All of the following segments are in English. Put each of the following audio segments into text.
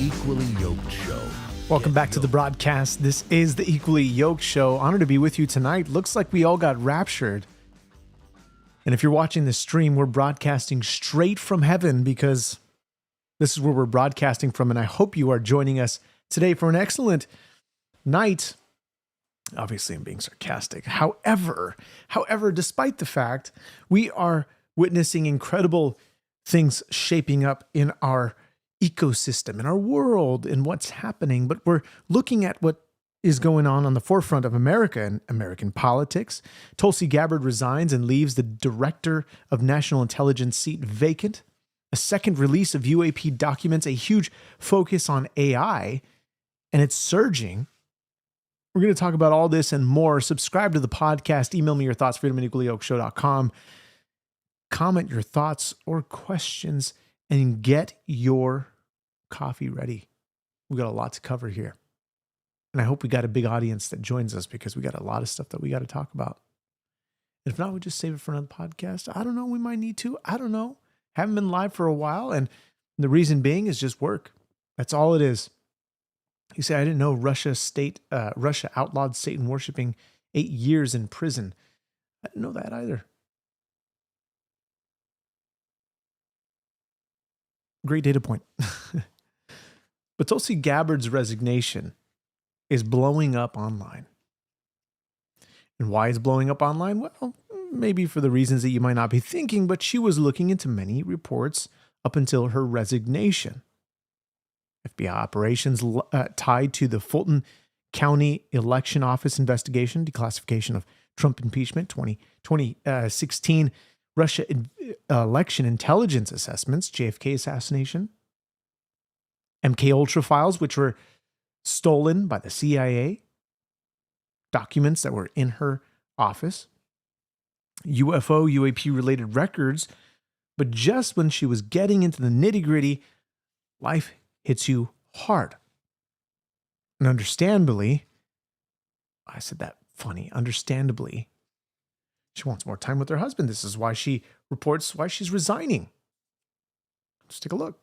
Equally Yoked Show. Welcome back to the broadcast. This is the Equally Yoked Show. Honored to be with you tonight. Looks like we all got raptured. And if you're watching this stream, we're broadcasting straight from heaven because this is where we're broadcasting from. And I hope you are joining us today for an excellent night. Obviously, I'm being sarcastic. However, despite the fact we are witnessing incredible things shaping up in our ecosystem, in our world, and what's happening, but we're looking at what is going on the forefront of America and American politics. Tulsi Gabbard resigns and leaves the Director of National Intelligence seat vacant. A second release of UAP documents, a huge focus on AI, and it's surging. We're going to talk about all this and more. Subscribe to the podcast. Email me your thoughts, freedom@equallyyokeshow.com. Comment your thoughts or questions and get your coffee ready. We got a lot to cover here. And I hope we got a big audience that joins us because we got a lot of stuff that we got to talk about. And if not, we'll just save it for another podcast. I don't know. We might need to. I don't know. Haven't been live for a while. And the reason being is just work. That's all it is. You say, I didn't know Russia outlawed Satan worshiping 8 years in prison. I didn't know that either. Great data point. But Tulsi Gabbard's resignation is blowing up online. And why is blowing up online? Well, maybe for the reasons that you might not be thinking, but she was looking into many reports up until her resignation. FBI operations tied to the Fulton County Election Office investigation, declassification of Trump impeachment, 2016 Russia election intelligence assessments, JFK assassination, MK Ultra files, which were stolen by the CIA, documents that were in her office, UFO, UAP related records. But just when she was getting into the nitty gritty, life hits you hard. And understandably, I said that funny, understandably, she wants more time with her husband. This is why she reports why she's resigning. Let's take a look.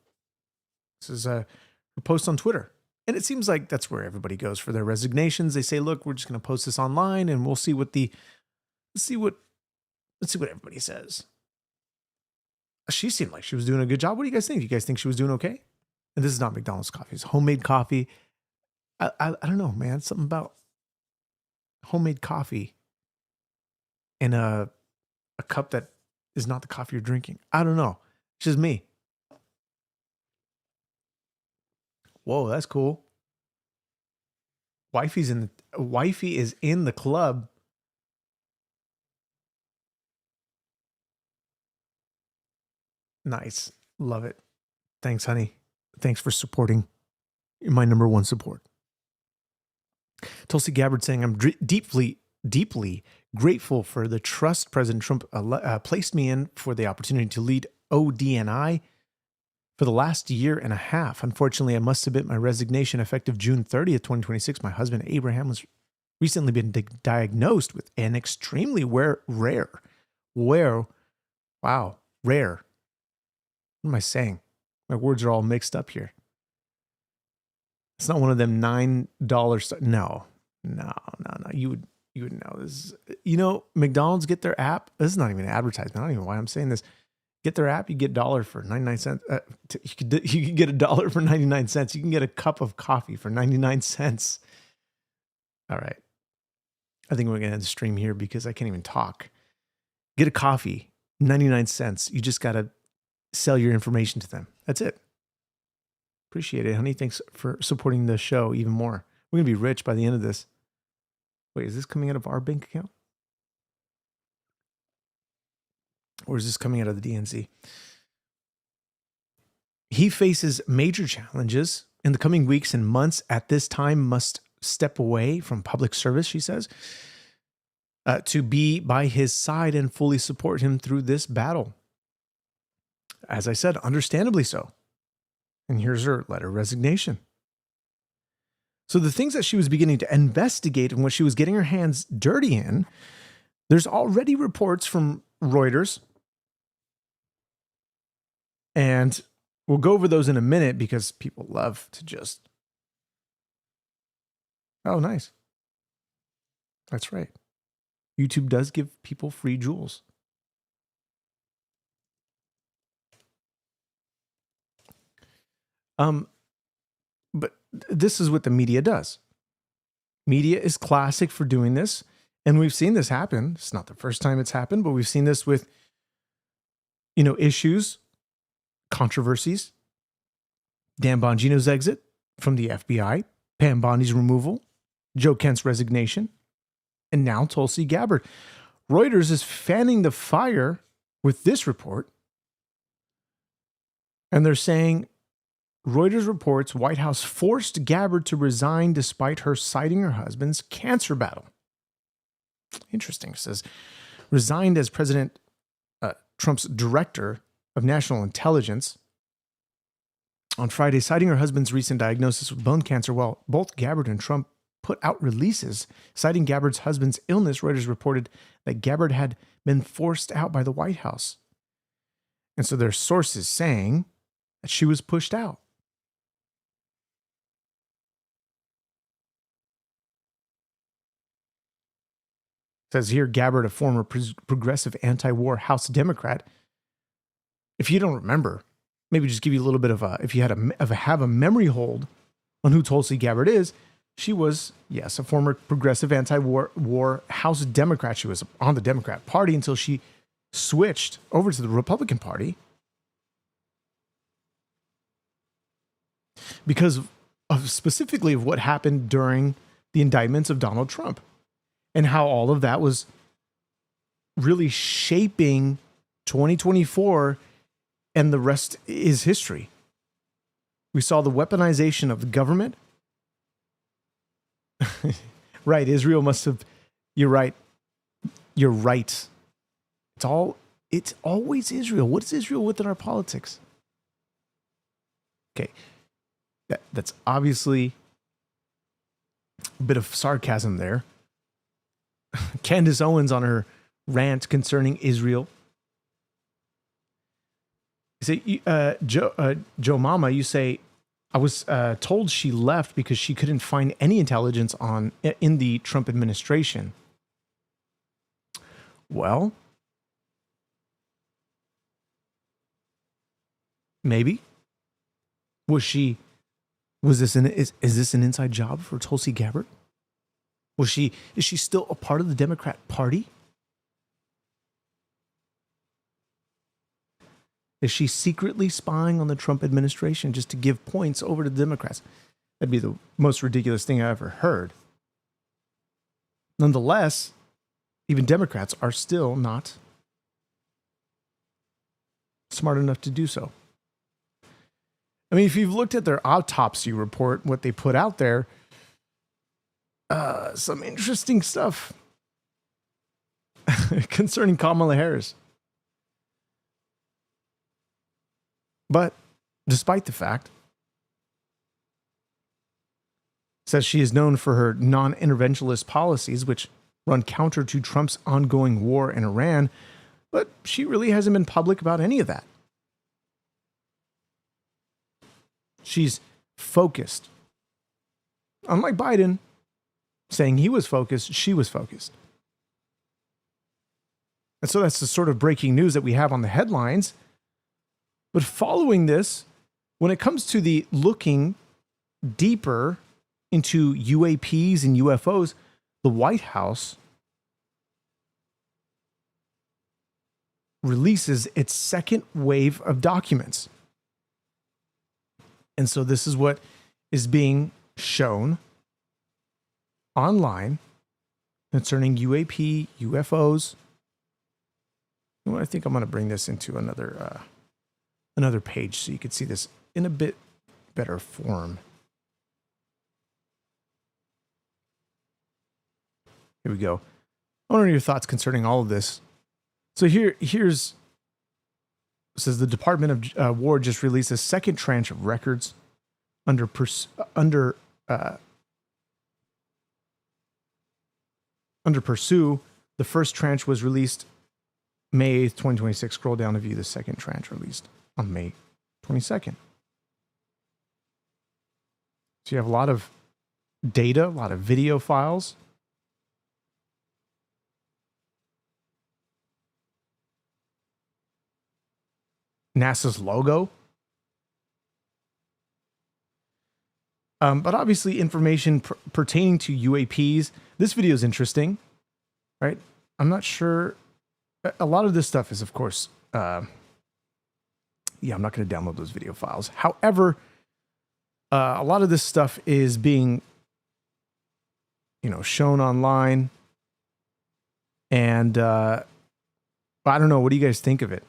This is her post on Twitter. And it seems like that's where everybody goes for their resignations. They say, look, we're just going to post this online and we'll see what let's see what everybody says. She seemed like she was doing a good job. What do you guys think? Do you guys think she was doing okay? And this is not McDonald's coffee. It's homemade coffee. I don't know, man. Something about homemade coffee in a cup that is not the coffee you're drinking. I don't know. It's just me. Whoa, that's cool. Wifey is in the club. Nice. Love it. Thanks, honey. Thanks for supporting. You're my number one support. Tulsi Gabbard saying, I'm deeply grateful for the trust President Trump placed me in for the opportunity to lead ODNI for the last year and a half. Unfortunately, I must submit my resignation effective June 30th, 2026. My husband, Abraham, was recently been diagnosed with an extremely rare. What am I saying? My words are all mixed up here. It's not one of them $9. No. You would know this. McDonald's get their app. This is not even an advertisement. I don't even know why I'm saying this. Get their app. You get $1 for 99 cents. You could get $1 for 99 cents. You can get a cup of coffee for 99 cents. All right. I think we're going to end the stream here because I can't even talk. Get a coffee, 99 cents. You just got to sell your information to them. That's it. Appreciate it, honey. Thanks for supporting the show even more. We're going to be rich by the end of this. Wait, is this coming out of our bank account? Or is this coming out of the DNC? He faces major challenges in the coming weeks and months. At this time, must step away from public service, she says, to be by his side and fully support him through this battle. As I said, understandably so. And here's her letter of resignation. So the things that she was beginning to investigate and what she was getting her hands dirty in, there's already reports from Reuters and We'll go over those in a minute because people love to just, oh, nice. That's right. YouTube does give people free jewels. But this is what the media does. Media is classic for doing this. And we've seen this happen. It's not the first time it's happened, but we've seen this with, issues, controversies. Dan Bongino's exit from the FBI, Pam Bondi's removal, Joe Kent's resignation, and now Tulsi Gabbard. Reuters is fanning the fire with this report. And they're saying, Reuters reports White House forced Gabbard to resign despite her citing her husband's cancer battle. Interesting. It says, resigned as President Trump's director of national intelligence on Friday, citing her husband's recent diagnosis with bone cancer. While both Gabbard and Trump put out releases citing Gabbard's husband's illness, Reuters reported that Gabbard had been forced out by the White House. And so there are sources saying that she was pushed out. It says here, Gabbard, a former progressive anti-war House Democrat. If you don't remember, maybe just give you a little bit of a, if you have a memory hold on who Tulsi Gabbard is, she was, yes, a former progressive anti-war House Democrat. She was on the Democrat Party until she switched over to the Republican Party because of specifically of what happened during the indictments of Donald Trump and how all of that was really shaping 2024, and the rest is history. We saw the weaponization of the government. Right, Israel must have, you're right. You're right. It's always Israel. What is Israel within our politics? Okay. That's obviously a bit of sarcasm there. Candace Owens on her rant concerning Israel. You say, Joe Mama, you say, I was told she left because she couldn't find any intelligence in the Trump administration. Well, maybe. Is this an inside job for Tulsi Gabbard? Is she still a part of the Democrat Party? Is she secretly spying on the Trump administration just to give points over to the Democrats? That'd be the most ridiculous thing I ever heard. Nonetheless, even Democrats are still not smart enough to do so. I mean, if you've looked at their autopsy report, what they put out there, some interesting stuff concerning Kamala Harris. But despite the fact, says she is known for her non-interventionist policies, which run counter to Trump's ongoing war in Iran, but she really hasn't been public about any of that. She's focused. Unlike Biden, saying he was focused, she was focused. And so that's the sort of breaking news that we have on the headlines. But following this, when it comes to the looking deeper into UAPs and UFOs, the White House releases its second wave of documents. And so this is what is being shown online concerning UAP, UFOs. Well, I think I'm going to bring this into another page so you can see this in a bit better form. Here we go. I want to know your thoughts concerning all of this. So here's it says the Department of War just released a second tranche of records under Pursue. The first tranche was released May 8th, 2026. Scroll down to view the second tranche released on May 22nd. So you have a lot of data, a lot of video files. NASA's logo. But obviously information pertaining to UAPs. This video is interesting, right? I'm not sure. A lot of this stuff is, of course, I'm not going to download those video files. However, a lot of this stuff is being, shown online. And I don't know. What do you guys think of it?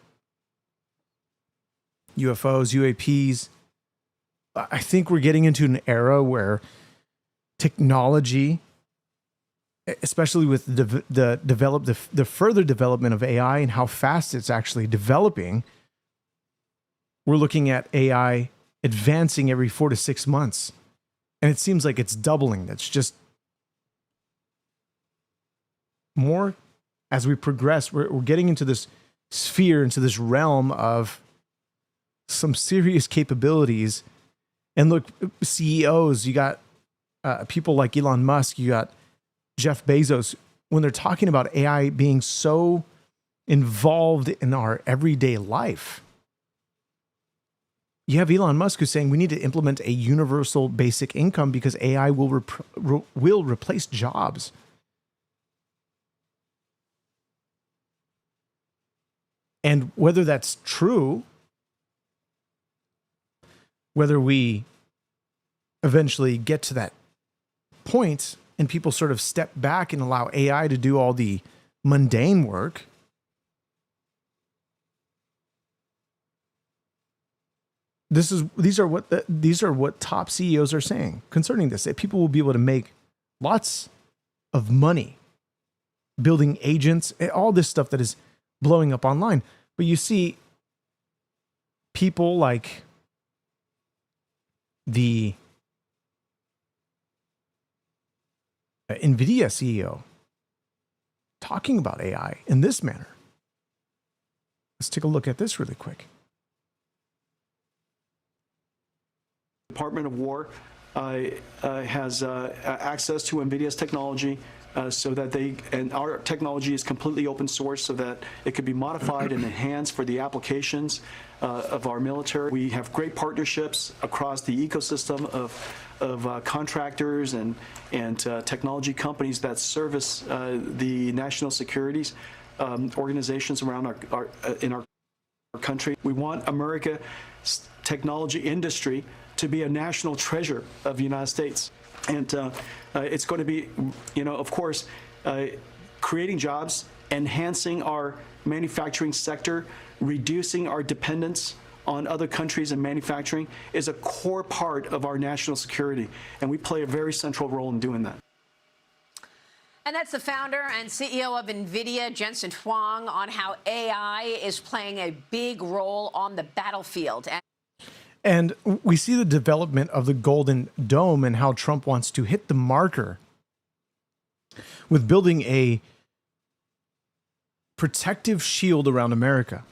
UFOs, UAPs. I think we're getting into an era where technology, especially with the further development of AI and how fast it's actually developing, we're looking at AI advancing every 4 to 6 months. And it seems like it's doubling. That's just more as we progress. We're getting into this sphere, into this realm of some serious capabilities. And look, CEOs, you got people like Elon Musk, you got Jeff Bezos, when they're talking about AI being so involved in our everyday life. You have Elon Musk who's saying we need to implement a universal basic income because AI will replace jobs. And whether that's true, whether we eventually get to that point and people sort of step back and allow AI to do all the mundane work, these are what top CEOs are saying concerning this. That people will be able to make lots of money building agents, all this stuff that is blowing up online. But you see people like the NVIDIA CEO talking about AI in this manner. Let's take a look at this really quick. Department of War has access to NVIDIA's technology so that our technology is completely open source so that it could be modified and enhanced for the applications of our military. We have great partnerships across the ecosystem of contractors and technology companies that service the national securities organizations around in our country. We want America's technology industry to be a national treasure of the United States. And it's going to be, of course, creating jobs, enhancing our manufacturing sector, reducing our dependence on other countries and manufacturing is a core part of our national security. And we play a very central role in doing that. And that's the founder and CEO of NVIDIA, Jensen Huang, on how AI is playing a big role on the battlefield. And we see the development of the Golden Dome and how Trump wants to hit the marker with building a protective shield around America.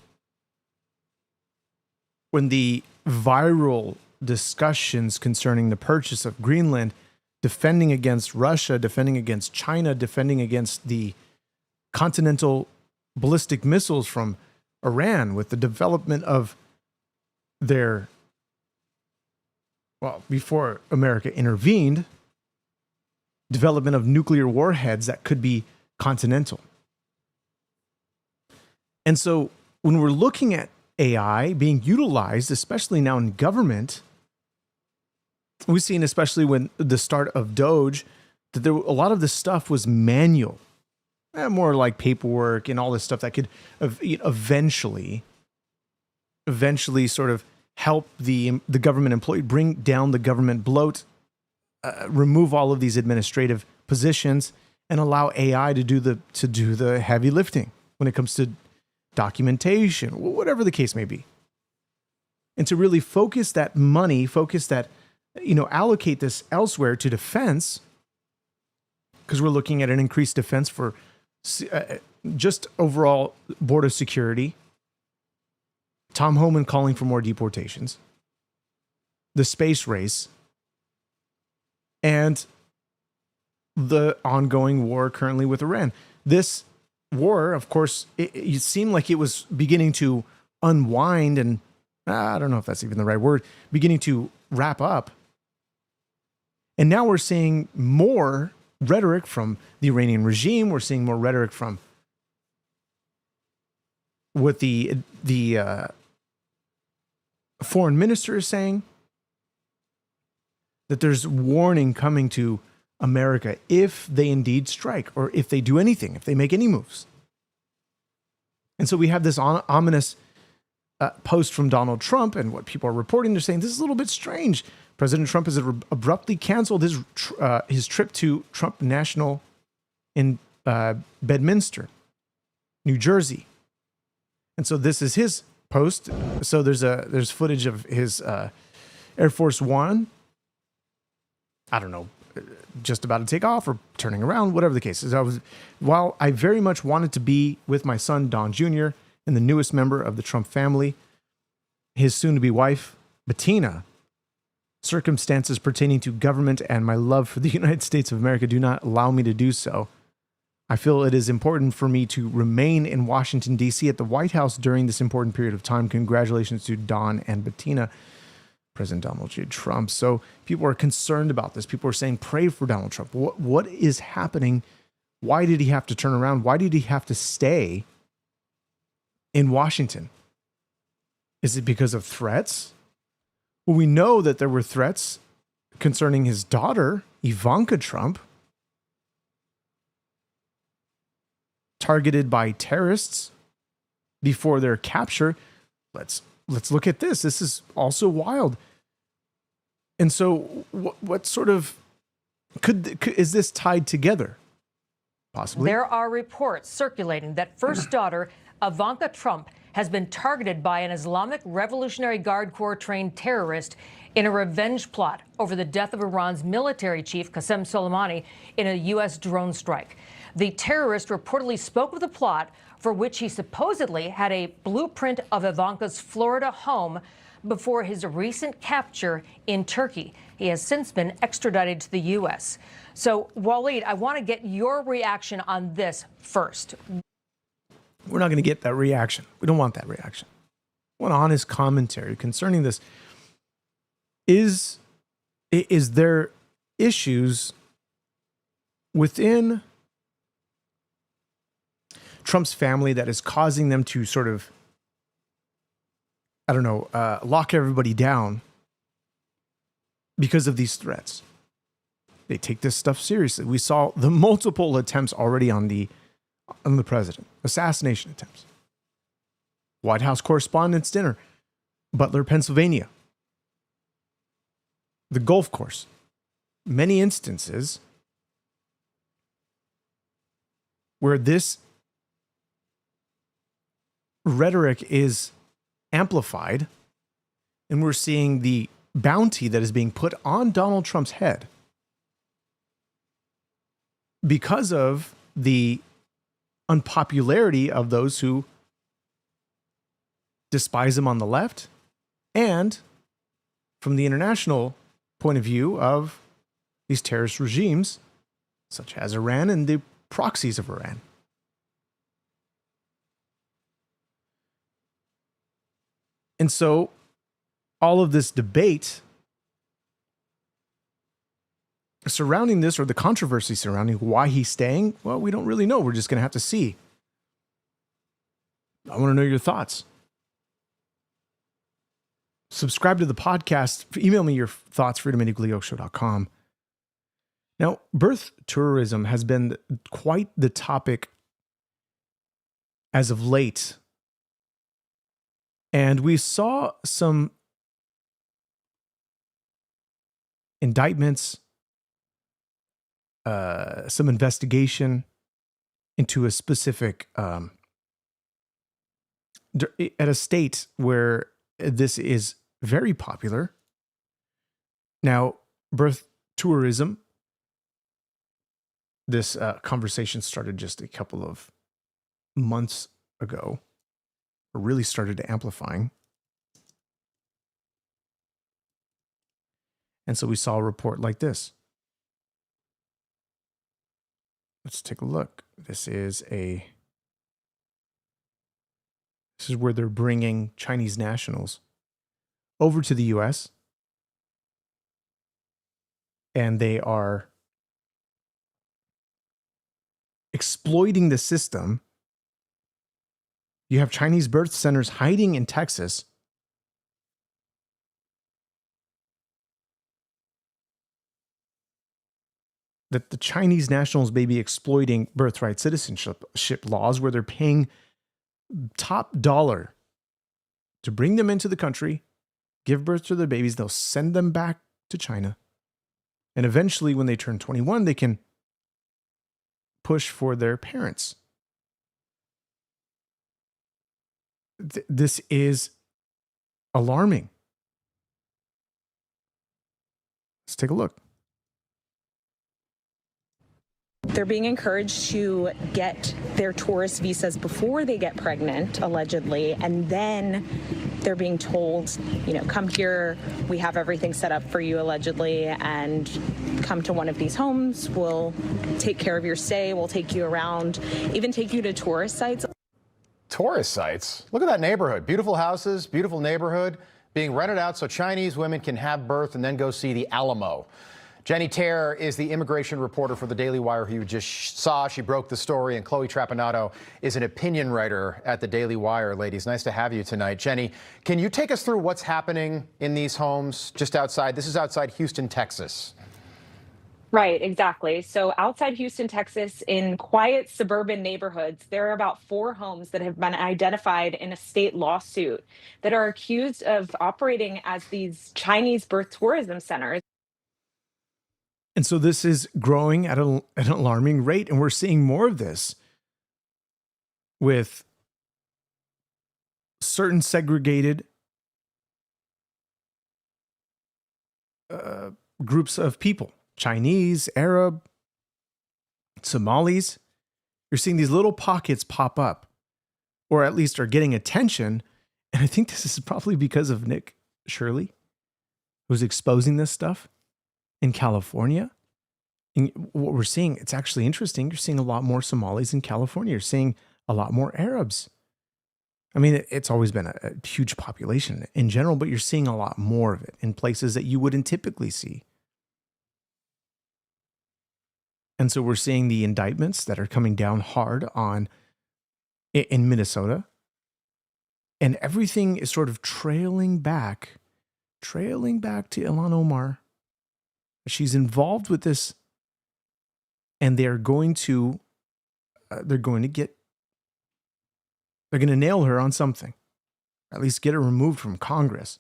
When the viral discussions concerning the purchase of Greenland, defending against Russia, defending against China, defending against the continental ballistic missiles from Iran, with the development of their, before America intervened, development of nuclear warheads that could be continental. And so when we're looking at AI being utilized, especially now in government, we've seen, especially when the start of Doge, that a lot of this stuff was manual, more like paperwork and all this stuff that could eventually sort of help the government employee, bring down the government bloat, remove all of these administrative positions, and allow AI to do the heavy lifting when it comes to documentation, whatever the case may be. And to really focus that money, allocate this elsewhere to defense, because we're looking at an increased defense for just overall border security. Tom Homan calling for more deportations. The space race. and the ongoing war currently with Iran. This war, of course, it seemed like it was beginning to unwind and I don't know if that's even the right word, beginning to wrap up. And now we're seeing more rhetoric from the Iranian regime. We're seeing more rhetoric from what the foreign minister is saying, that there's warning coming to America if they indeed strike or if they do anything, if they make any moves. And so we have this ominous post from Donald Trump, and what people are reporting, they're saying this is a little bit strange. President Trump has abruptly canceled his trip to Trump National in Bedminster, New Jersey. And so this is his post. So there's footage of his Air Force One. I don't know, just about to take off or turning around, whatever the case is. While I very much wanted to be with my son, Don Jr., and the newest member of the Trump family, his soon-to-be wife, Bettina, circumstances pertaining to government and my love for the United States of America do not allow me to do so. I feel it is important for me to remain in Washington, D.C. at the White House during this important period of time. Congratulations to Don and Bettina. President Donald J. Trump. So people are concerned about this. People are saying, pray for Donald Trump. What is happening? Why did he have to turn around? Why did he have to stay in Washington? Is it because of threats? Well, we know that there were threats concerning his daughter, Ivanka Trump, targeted by terrorists before their capture. Let's look at this. This is also wild. And so what sort of is this tied together? Possibly. There are reports circulating that first daughter Ivanka Trump has been targeted by an Islamic Revolutionary Guard Corps trained terrorist in a revenge plot over the death of Iran's military chief Qasem Soleimani in a U.S. drone strike. The terrorist reportedly spoke of the plot, for which he supposedly had a blueprint of Ivanka's Florida home before his recent capture in Turkey. He has since been extradited to the U.S. So, Waleed, I want to get your reaction on this first. We're not going to get that reaction. We don't want that reaction. We want honest commentary concerning this. Is there issues within Trump's family that is causing them to sort of, lock everybody down because of these threats? They take this stuff seriously. We saw the multiple attempts already on the president, assassination attempts. White House Correspondents' Dinner, Butler, Pennsylvania, the golf course. Many instances where this rhetoric is amplified, and we're seeing the bounty that is being put on Donald Trump's head because of the unpopularity of those who despise him on the left, and from the international point of view of these terrorist regimes, such as Iran and the proxies of Iran. And so all of this debate surrounding this, or the controversy surrounding why he's staying, well, we don't really know. We're just going to have to see. I want to know your thoughts. Subscribe to the podcast. Email me your thoughts, freedom@eagleyokshow.com. Now, birth tourism has been quite the topic as of late. And we saw some indictments, some investigation into a specific, at a state where this is very popular. Now, birth tourism, this conversation started just a couple of months ago, or really started amplifying. And so we saw a report like this. Let's take a look. This is where they're bringing Chinese nationals over to the US, and they are exploiting the system. You have Chinese birth centers hiding in Texas. That the Chinese nationals may be exploiting birthright citizenship laws where they're paying top dollar to bring them into the country, give birth to their babies. They'll send them back to China. And eventually, when they turn 21, they can push for their parents. This is alarming. Let's take a look. They're being encouraged to get their tourist visas before they get pregnant, allegedly, and then they're being told, come here, we have everything set up for you, allegedly, and come to one of these homes, we'll take care of your stay, we'll take you around, even take you to tourist sites. Tourist sites? Look at that neighborhood. Beautiful houses, beautiful neighborhood, being rented out so Chinese women can have birth and then go see the Alamo. Jenny Terr is the immigration reporter for the Daily Wire who you just saw. She broke the story, and Chloe Trapanado is an opinion writer at the Daily Wire. Ladies, nice to have you tonight. Jenny, can you take us through what's happening in these homes just outside? This is outside Houston, Texas. Right, exactly. So outside Houston, Texas, in quiet suburban neighborhoods, there are about 4 homes that have been identified in a state lawsuit that are accused of operating as these Chinese birth tourism centers. And so this is growing at an alarming rate, and we're seeing more of this with certain segregated groups of people, Chinese, Arab, Somalis. You're seeing these little pockets pop up, or at least are getting attention. And I think this is probably because of Nick Shirley, who's exposing this stuff in California. And what we're seeing, it's actually interesting. You're seeing a lot more Somalis in California. You're seeing a lot more Arabs. I mean, it's always been a huge population in general, but you're seeing a lot more of it in places that you wouldn't typically see. And so we're seeing the indictments that are coming down hard on in Minnesota. And everything is sort of trailing back to Ilhan Omar. She's involved with this, and they're going to nail her on something, at least get her removed from Congress,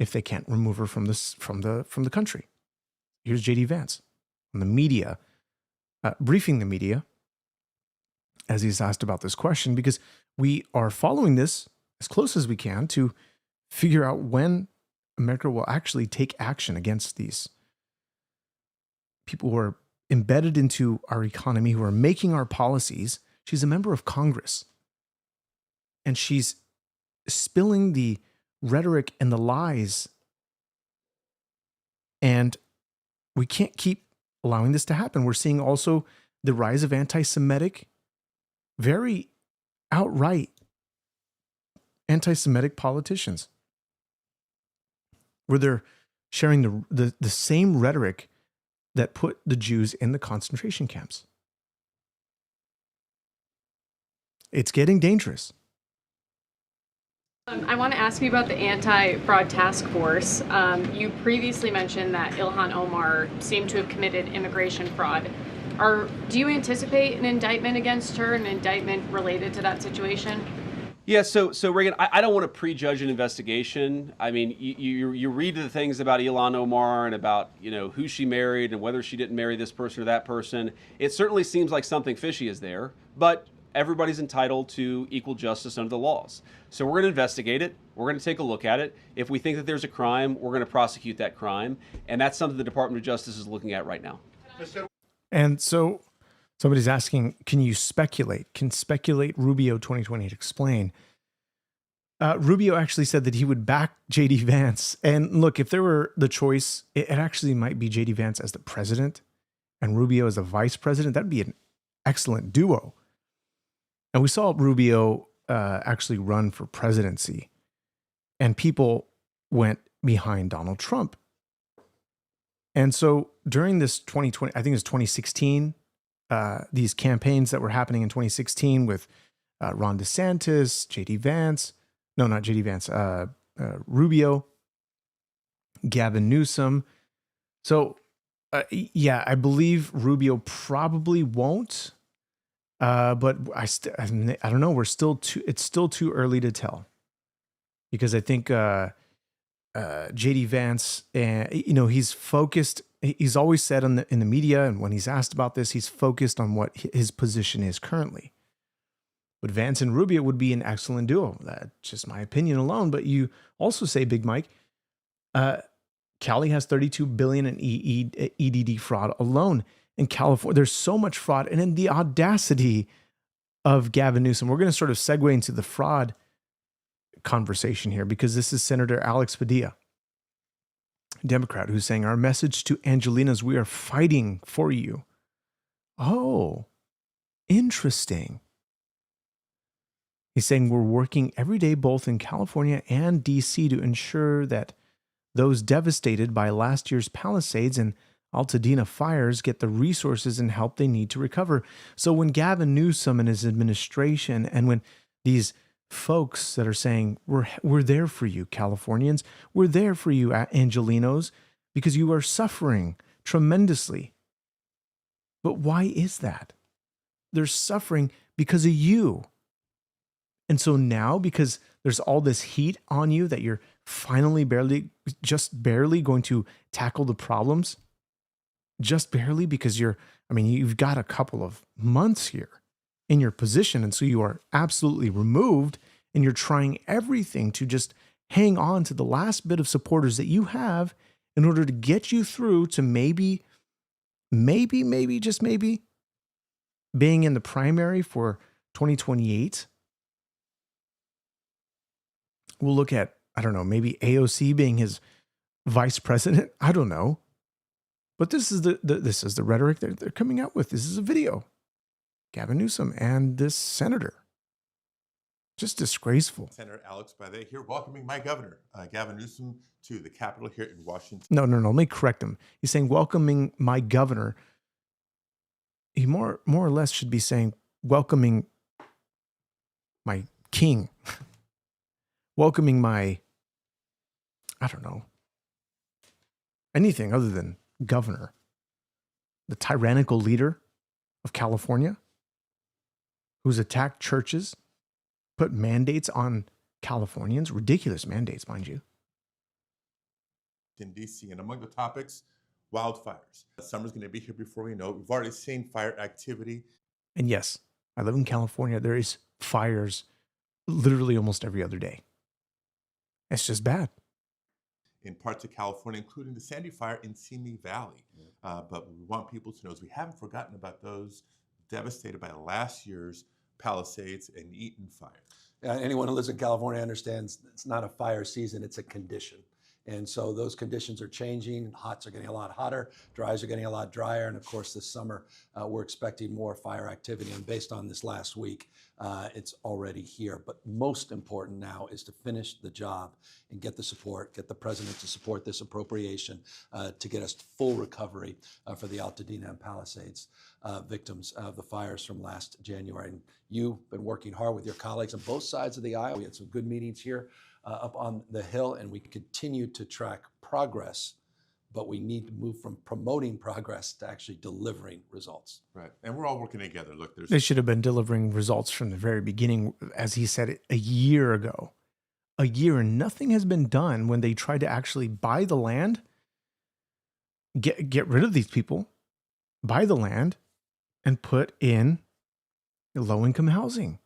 if they can't remove her from the country. Here's JD Vance on the media, briefing the media as he's asked about this question, because we are following this as close as we can to figure out when America will actually take action against these people who are embedded into our economy, who are making our policies. She's a member of Congress, and she's spilling the rhetoric and the lies. And we can't keep allowing this to happen. We're seeing also the rise of anti-Semitic, very outright anti-Semitic politicians, where they're sharing the same rhetoric that put the Jews in the concentration camps. It's getting dangerous. I want to ask you about the anti-fraud task force. You previously mentioned that Ilhan Omar seemed to have committed immigration fraud. Do you anticipate an indictment against her, an indictment related to that situation? Yeah, so Reagan, I don't want to prejudge an investigation. I mean, you read the things about Ilhan Omar and about, who she married and whether she didn't marry this person or that person. It certainly seems like something fishy is there, but everybody's entitled to equal justice under the laws. So we're going to investigate it. We're going to take a look at it. If we think that there's a crime, we're going to prosecute that crime. And that's something the Department of Justice is looking at right now. And so somebody's asking, can you speculate? Can Speculate Rubio 2028 explain? Rubio actually said that he would back J.D. Vance. And look, if there were the choice, it actually might be J.D. Vance as the president and Rubio as the vice president. That'd be excellent duo. And we saw Rubio actually run for presidency, and people went behind Donald Trump. And so during this 2020, I think it's 2016, these campaigns that were happening in 2016 with Ron DeSantis, JD Vance, no, not JD Vance, Rubio, Gavin Newsom. So, yeah, I believe Rubio probably won't. But I don't know. It's still too early to tell, because I think JD Vance, he's focused. He's always said in the media, and when he's asked about this, he's focused on what his position is currently. But Vance and Rubio would be an excellent duo. That's just my opinion alone. But you also say, Big Mike, Cali has $32 billion in EDD fraud alone. In California, there's so much fraud. And in the audacity of Gavin Newsom, we're going to sort of segue into the fraud conversation here, because this is Senator Alex Padilla, Democrat, who's saying, our message to Angelinas, we are fighting for you. Oh, interesting. He's saying we're working every day, both in California and DC, to ensure that those devastated by last year's Palisades and Altadena fires get the resources and help they need to recover. So when Gavin Newsom and his administration, and when these folks that are saying, we're there for you, Californians, we're there for you, Angelinos, because you are suffering tremendously. But why is that? They're suffering because of you. And so now, because there's all this heat on you that you're finally just barely going to tackle the problems, just barely, because you've got a couple of months here in your position. And so you are absolutely removed, and you're trying everything to just hang on to the last bit of supporters that you have in order to get you through to maybe, just maybe, being in the primary for 2028. We'll look at, I don't know, maybe AOC being his vice president. I don't know. But this is the rhetoric they're coming out with. This is a video. Gavin Newsom and this senator. Just disgraceful. Senator Alex Padilla here, welcoming my governor, Gavin Newsom, to the Capitol here in Washington. No. Let me correct him. He's saying welcoming my governor. He more or less should be saying welcoming my king. Welcoming my, I don't know, anything other than governor. The tyrannical leader of California, who's attacked churches, put mandates on Californians, ridiculous mandates, mind you. In DC, and among the topics, wildfires. Summer's going to be here before we know it. We've already seen fire activity. And yes, I live in California. There is fires literally almost every other day. It's just bad. In parts of California, including the Sandy Fire in Simi Valley. But we want people to know is we haven't forgotten about those devastated by last year's Palisades and Eaton fire. Anyone who lives in California understands it's not a fire season, it's a condition. And so those conditions are changing. Hots are getting a lot hotter, dries are getting a lot drier. And of course, this summer, we're expecting more fire activity. And based on this last week, it's already here. But most important now is to finish the job and get the support, get the president to support this appropriation to get us full recovery for the Altadena and Palisades victims of the fires from last January. And you've been working hard with your colleagues on both sides of the aisle. We had some good meetings here up on the Hill, and we continue to track progress, but we need to move from promoting progress to actually delivering results. Right. And we're all working together. Look, They should have been delivering results from the very beginning, as he said it a year ago. A year, and nothing has been done when they tried to actually buy the land, get rid of these people, buy the land, and put in low-income housing.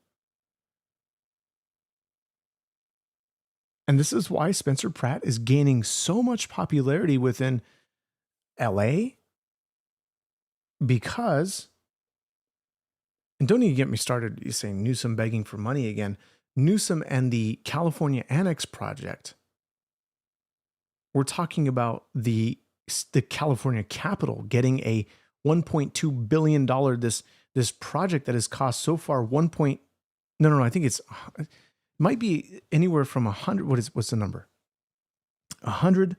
And this is why Spencer Pratt is gaining so much popularity within LA, because, and don't even get me started, you're saying Newsom begging for money again. Newsom and the California Annex Project. We're talking about the California Capitol getting a $1.2 billion, this this project that has cost so far no, I think it might be anywhere from 100. What's the number? 100.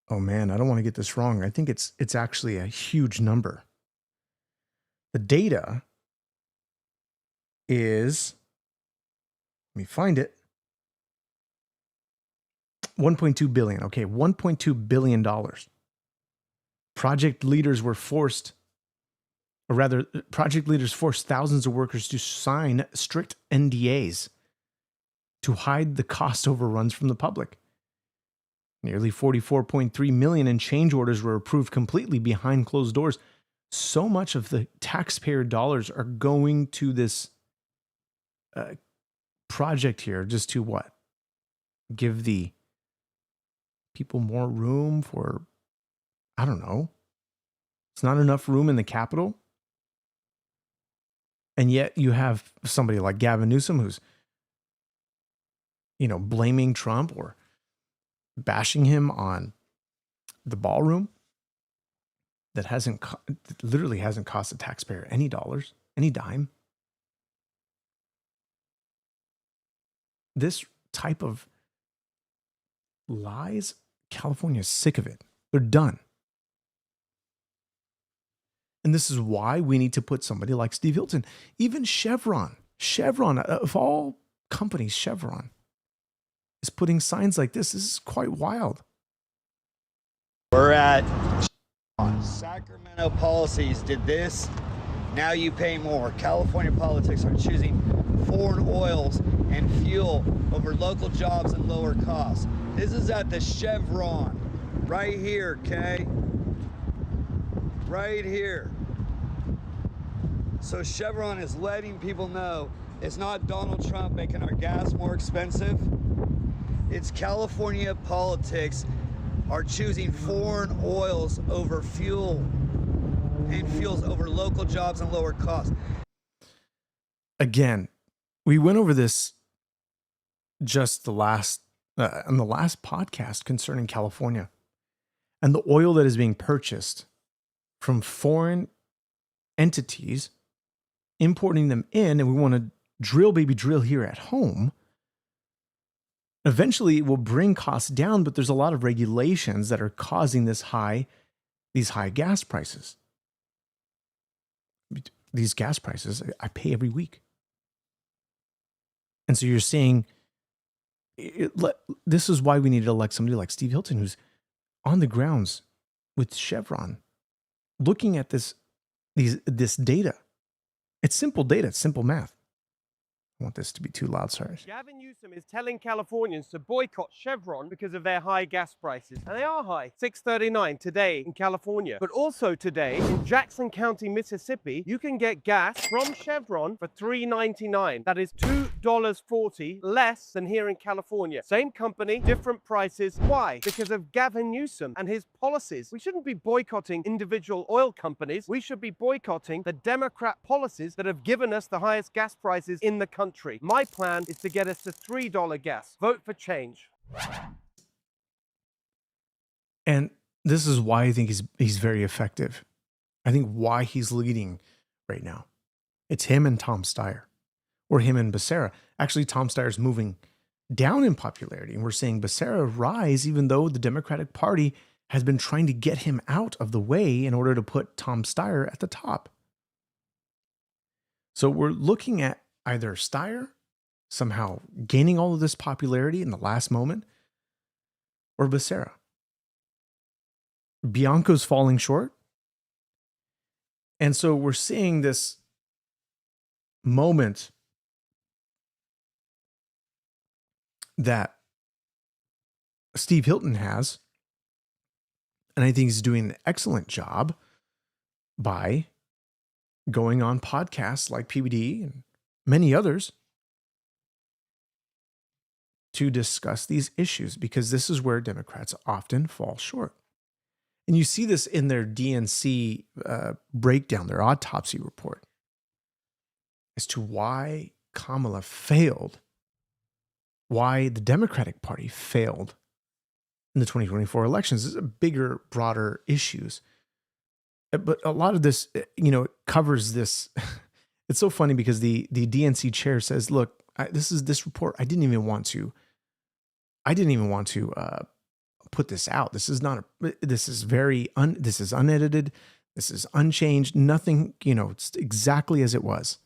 Oh man, I don't want to get this wrong. I think it's actually a huge number. The data is, let me find it. 1.2 billion. Okay, $1.2 billion. Project leaders forced thousands of workers to sign strict NDAs to hide the cost overruns from the public. Nearly 44.3 million in change orders were approved completely behind closed doors. So much of the taxpayer dollars are going to this project here just to what? Give the people more room for, I don't know. It's not enough room in the Capitol. And yet you have somebody like Gavin Newsom who's, blaming Trump or bashing him on the ballroom that literally hasn't cost the taxpayer any dollars, any dime. This type of lies, California's sick of it. They're done. And this is why we need to put somebody like Steve Hilton, even Chevron, of all companies, Chevron is putting signs like this. This is quite wild. We're at Sacramento policies did this. Now you pay more. California politics are choosing foreign oils and fuel over local jobs and lower costs. This is at the Chevron right here, okay? Right here. So Chevron is letting people know it's not Donald Trump making our gas more expensive. It's California politics are choosing foreign oils over fuel and fuels over local jobs and lower costs. Again, we went over this just on the last podcast concerning California and the oil that is being purchased from foreign entities, importing them in, and we want to drill here at home. Eventually, it will bring costs down, but there's a lot of regulations that are causing these high gas prices. These gas prices I pay every week. And so you're saying, this is why we need to elect somebody like Steve Hilton, who's on the grounds with Chevron, looking at this data. It's simple data. It's simple math. I want this to be too loud, sorry. Gavin Newsom is telling Californians to boycott Chevron because of their high gas prices. And they are high. $6.39 today in California. But also today in Jackson County, Mississippi, you can get gas from Chevron for $3.99. That is $2.40 less than here in California. Same company, different prices. Why? Because of Gavin Newsom and his policies. We shouldn't be boycotting individual oil companies. We should be boycotting the Democrat policies that have given us the highest gas prices in the country. My plan is to get us to $3 gas. Vote for change. And this is why I think he's very effective. I think why he's leading right now. It's him and Tom Steyer, or him and Becerra. Actually, Tom Steyer's moving down in popularity, and we're seeing Becerra rise, even though the Democratic Party has been trying to get him out of the way in order to put Tom Steyer at the top. So we're looking at either Steyer somehow gaining all of this popularity in the last moment, or Becerra. Bianco's falling short. And so we're seeing this moment that Steve Hilton has, and I think he's doing an excellent job by going on podcasts like PBD and many others to discuss these issues, because this is where Democrats often fall short. And you see this in their DNC breakdown, their autopsy report, as to why Kamala failed, why the Democratic Party failed in the 2024 elections. This is bigger, broader issues. But a lot of this, covers this. It's so funny because the DNC chair says, "Look, this report. I didn't even want to put this out. This is not. This is this is unedited. This is unchanged. Nothing. It's exactly as it was."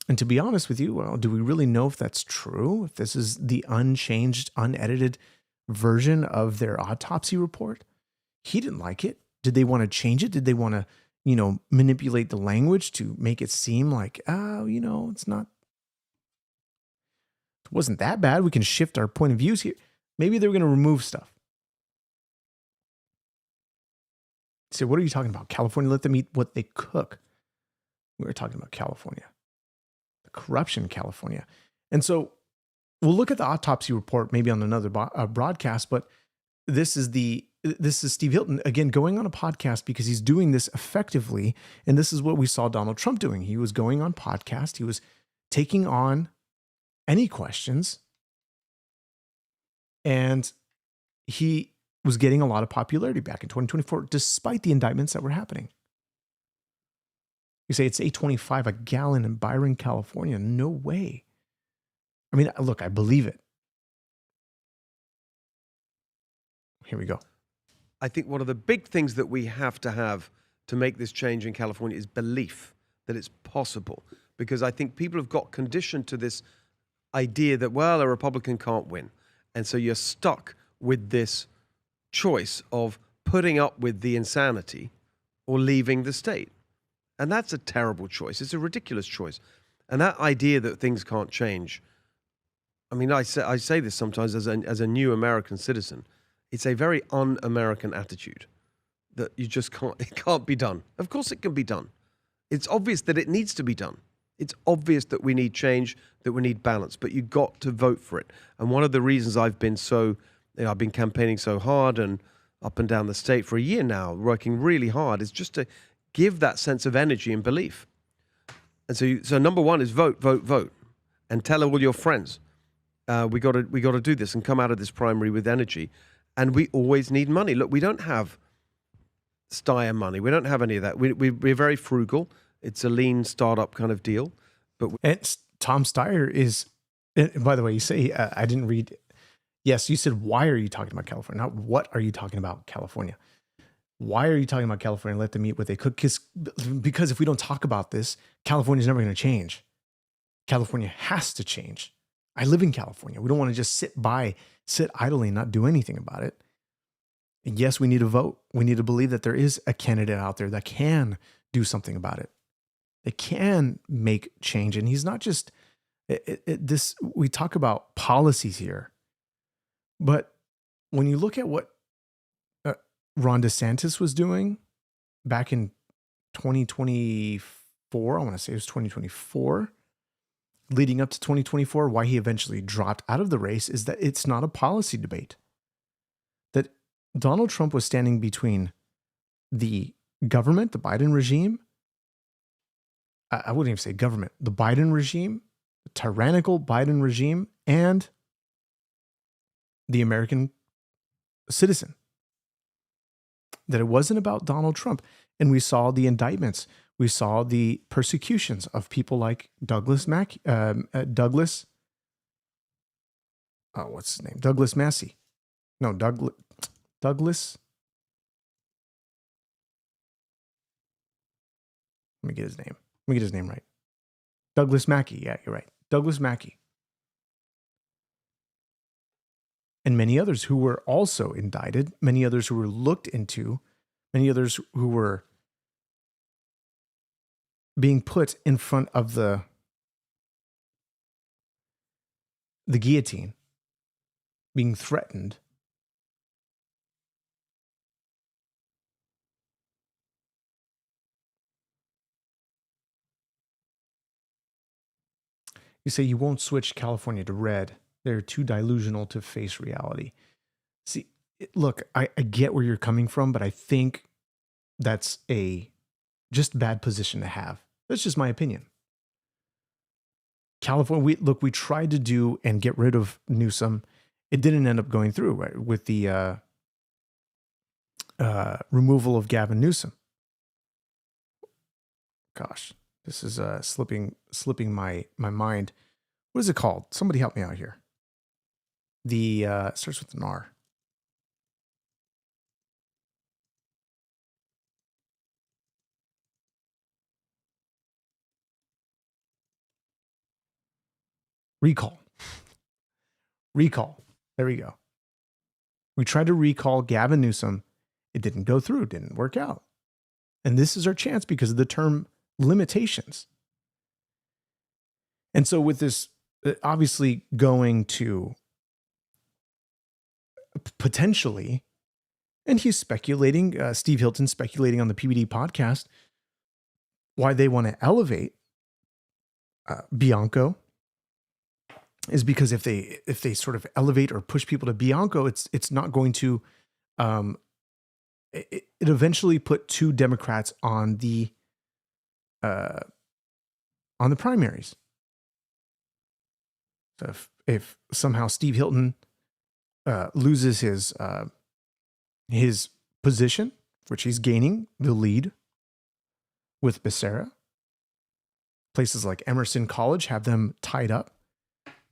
And to be honest with you, well, do we really know if that's true? If this is the unchanged, unedited version of their autopsy report? He didn't like it. Did they want to change it? Did they want to, manipulate the language to make it seem like, it's not, it wasn't that bad. We can shift our point of views here. Maybe they're going to remove stuff. So what are you talking about? California, let them eat what they cook. We were talking about California, the corruption in California. And so we'll look at the autopsy report maybe on another broadcast, but this is Steve Hilton, again, going on a podcast because he's doing this effectively. And this is what we saw Donald Trump doing. He was going on podcast. He was taking on any questions. And he was getting a lot of popularity back in 2024, despite the indictments that were happening. You say it's $8.25 a gallon in Byron, California. No way. I mean, look, I believe it. Here we go. I think one of the big things that we have to make this change in California is belief that it's possible. Because I think people have got conditioned to this idea that, well, a Republican can't win. And so you're stuck with this choice of putting up with the insanity or leaving the state. And that's a terrible choice. It's a ridiculous choice. And that idea that things can't change, I mean, I say this sometimes as a new American citizen. It's a very un-American attitude that you just can't, it can't be done. Of course it can be done. It's obvious that it needs to be done. It's obvious that we need change, that we need balance, but you've got to vote for it. And one of the reasons I've been I've been campaigning so hard and up and down the state for a year now, working really hard, is just to give that sense of energy and belief. And so number one is vote, vote, vote, and tell all your friends, we got to do this and come out of this primary with energy. And we always need money. Look, we don't have Steyer money. We don't have any of that. We're very frugal. It's a lean startup kind of deal. And Tom Steyer is, by the way, you say, I didn't read. Yes, you said, why are you talking about California? Not what are you talking about California? Why are you talking about California? Let them eat what they cook. Because if we don't talk about this, California is never going to change. California has to change. I live in California. We don't want to just sit idly and not do anything about it. And yes, we need to vote. We need to believe that there is a candidate out there that can do something about it. They can make change. And he's not just this. We talk about policies here, but when you look at what Ron DeSantis was doing back in 2024, I want to say it was 2024, leading up to 2024, why he eventually dropped out of the race is that it's not a policy debate. That Donald Trump was standing between the government, the Biden regime, I wouldn't even say government, the Biden regime, the tyrannical Biden regime, and the American citizen. That it wasn't about Donald Trump. And we saw the indictments. We saw the persecutions of people like Douglas Massey. Douglas Massey. No, Douglas. Let me get his name right. Douglas Mackey. Yeah, you're right. Douglas Mackey. And many others who were also indicted, many others who were looked into, many others who were being put in front of the guillotine, being threatened. You say you won't switch California to red. They're too delusional to face reality. See, look, I get where you're coming from, but I think that's a just bad position to have. That's just my opinion. California, we tried to do and get rid of Newsom. It didn't end up going through, right? With the removal of Gavin Newsom. Gosh, this is slipping my mind. What is it called? Somebody help me out here. The it starts with an R. Recall. Recall. There we go. We tried to recall Gavin Newsom. It didn't go through. It didn't work out. And this is our chance because of the term limitations. And so with this obviously going to potentially, and he's speculating, Steve Hilton speculating on the PBD podcast, why they want to elevate Bianco is because if they sort of elevate or push people to Bianco, it's not going to, it eventually put two Democrats on the primaries. So if somehow Steve Hilton loses his position, which he's gaining the lead with Becerra, places like Emerson College have them tied up.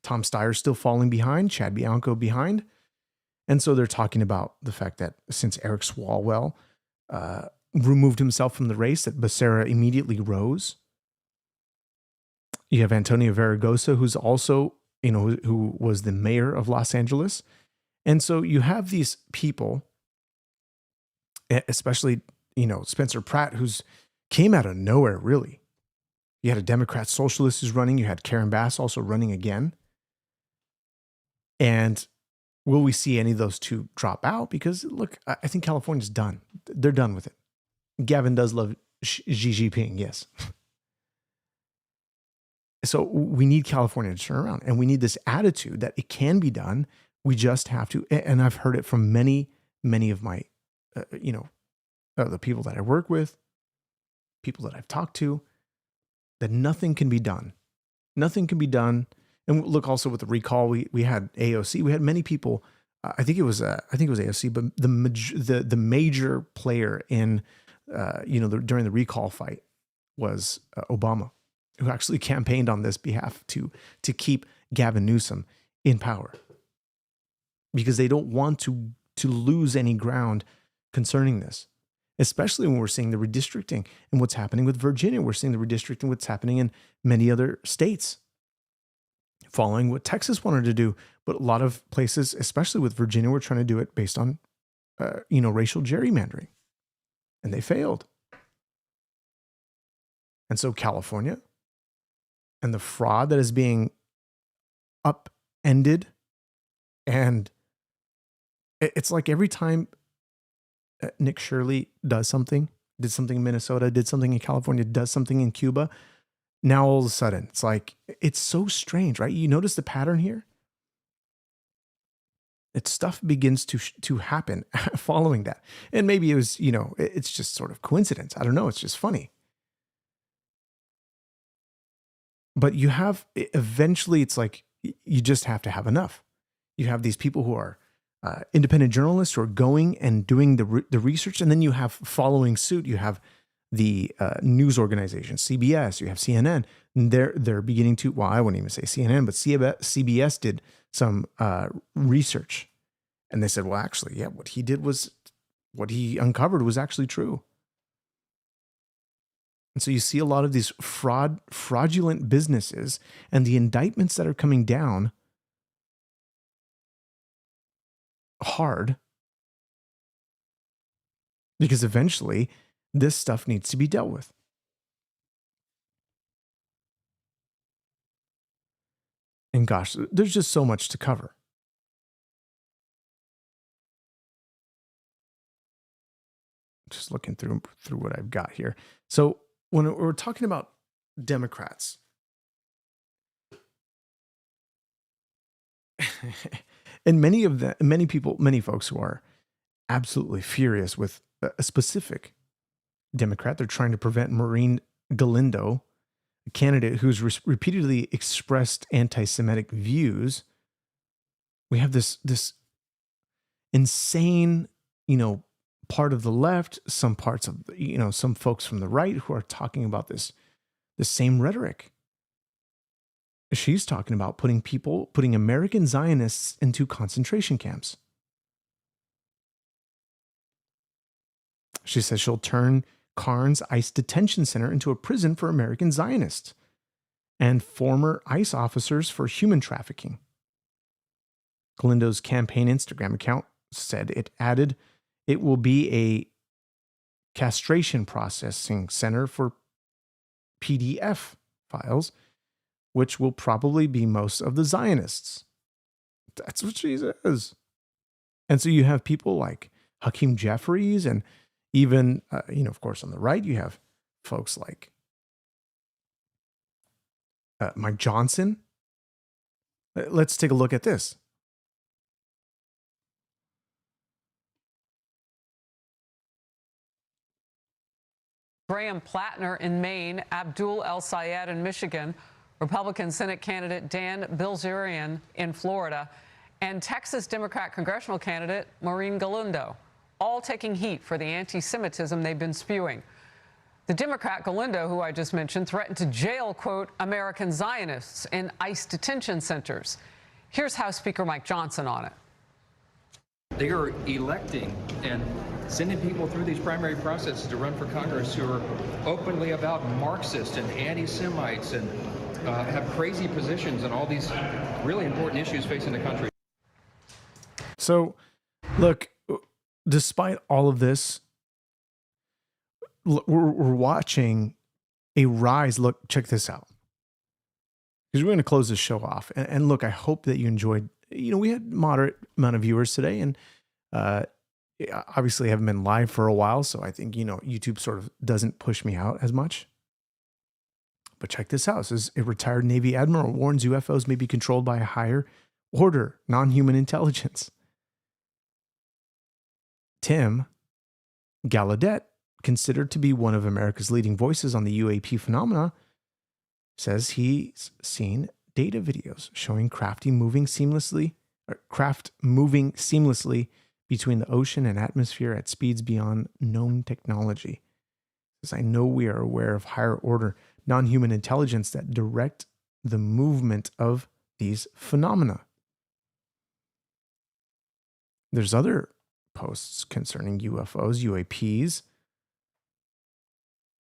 Tom Steyer's still falling behind, Chad Bianco behind. And so they're talking about the fact that since Eric Swalwell removed himself from the race, that Becerra immediately rose. You have Antonio Verragosa, who's also, who was the mayor of Los Angeles. And so you have these people, especially, Spencer Pratt, who's came out of nowhere, really. You had a Democrat socialist who's running. You had Karen Bass also running again. And will we see any of those two drop out? Because, look, I think California's done. They're done with it. Gavin does love Xi Jinping, yes. So we need California to turn around. And we need this attitude that it can be done. We just have to. And I've heard it from many, many of my, the people that I work with, people that I've talked to, that nothing can be done. Nothing can be done. And look, also with the recall, we had AOC. We had many people. I think it was AOC, but the major player in during the recall fight was Obama, who actually campaigned on this behalf to keep Gavin Newsom in power, because they don't want to lose any ground concerning this. Especially when we're seeing the redistricting and what's happening with Virginia. We're seeing the redistricting, what's happening in many other states, following what Texas wanted to do. But a lot of places, especially with Virginia, were trying to do it based on, racial gerrymandering. And they failed. And so California and the fraud that is being upended, and it's like every time Nick Shirley did something in Minnesota, did something in California, does something in Cuba. Now all of a sudden, it's like, it's so strange, right? You notice the pattern here? Stuff begins to happen following that. And maybe it was, it's just sort of coincidence. I don't know. It's just funny. But you have, eventually it's like, you just have to have enough. You have these people who are independent journalists who are going and doing the research, and then you have following suit. You have the news organizations, CBS, you have CNN, and they're beginning to, well, I wouldn't even say CNN, but CBS did some research, and they said, well, actually, yeah, what he uncovered was actually true. And so you see a lot of these fraudulent businesses, and the indictments that are coming down hard, because eventually this stuff needs to be dealt with. And gosh, there's just so much to cover. Just looking through what I've got here. So when we're talking about Democrats, and many folks who are absolutely furious with a specific Democrat, they're trying to prevent Maureen Galindo, a candidate who's repeatedly expressed anti-Semitic views. We have this insane, part of the left, some parts of, some folks from the right who are talking about the same rhetoric. She's talking about putting American Zionists into concentration camps. She says she'll turn Carnes ICE detention center into a prison for American Zionists and former ICE officers for human trafficking. Galindo's campaign Instagram account said it will be a castration processing center for PDF files, which will probably be most of the Zionists. That's what she says. And so you have people like Hakeem Jeffries, and even, of course, on the right, you have folks like Mike Johnson. Let's take a look at this. Graham Plattner in Maine, Abdul El Sayed in Michigan, Republican Senate candidate Dan Bilzerian in Florida, and Texas Democrat congressional candidate Maureen Galindo, all taking heat for the anti-Semitism they've been spewing. The Democrat Galindo, who I just mentioned, threatened to jail, quote, American Zionists in ICE detention centers. Here's House Speaker Mike Johnson on it. They are electing and sending people through these primary processes to run for Congress who are openly about Marxists and anti-Semites and have crazy positions on all these really important issues facing the country. So, look, despite all of this, we're watching a rise. Look, check this out. Because we're going to close this show off. And look, I hope that you enjoyed. We had moderate amount of viewers today, and obviously haven't been live for a while, so I think, YouTube sort of doesn't push me out as much. But check this out. It says a retired Navy admiral warns UFOs may be controlled by a higher order, non-human intelligence. Tim Gallaudet, considered to be one of America's leading voices on the UAP phenomena, says he's seen data videos showing craft moving seamlessly between the ocean and atmosphere at speeds beyond known technology. Says, I know we are aware of higher order non-human intelligence that direct the movement of these phenomena. There's other posts concerning UFOs, UAPs,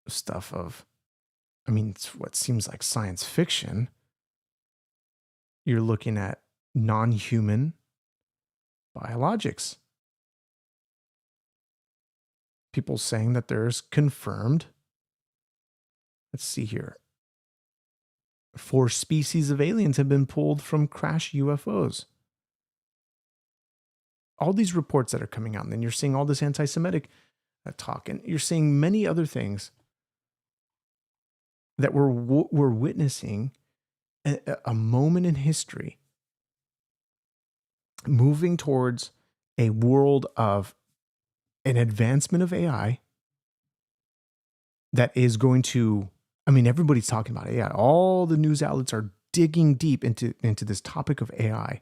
stuff of, it's what seems like science fiction. You're looking at non-human biologics. People saying that there's confirmed, let's see here, 4 species of aliens have been pulled from crash UFOs. All these reports that are coming out, and then you're seeing all this anti-Semitic talk, and you're seeing many other things that we're witnessing a moment in history moving towards a world of an advancement of AI that is going to, everybody's talking about AI. All the news outlets are digging deep into this topic of AI.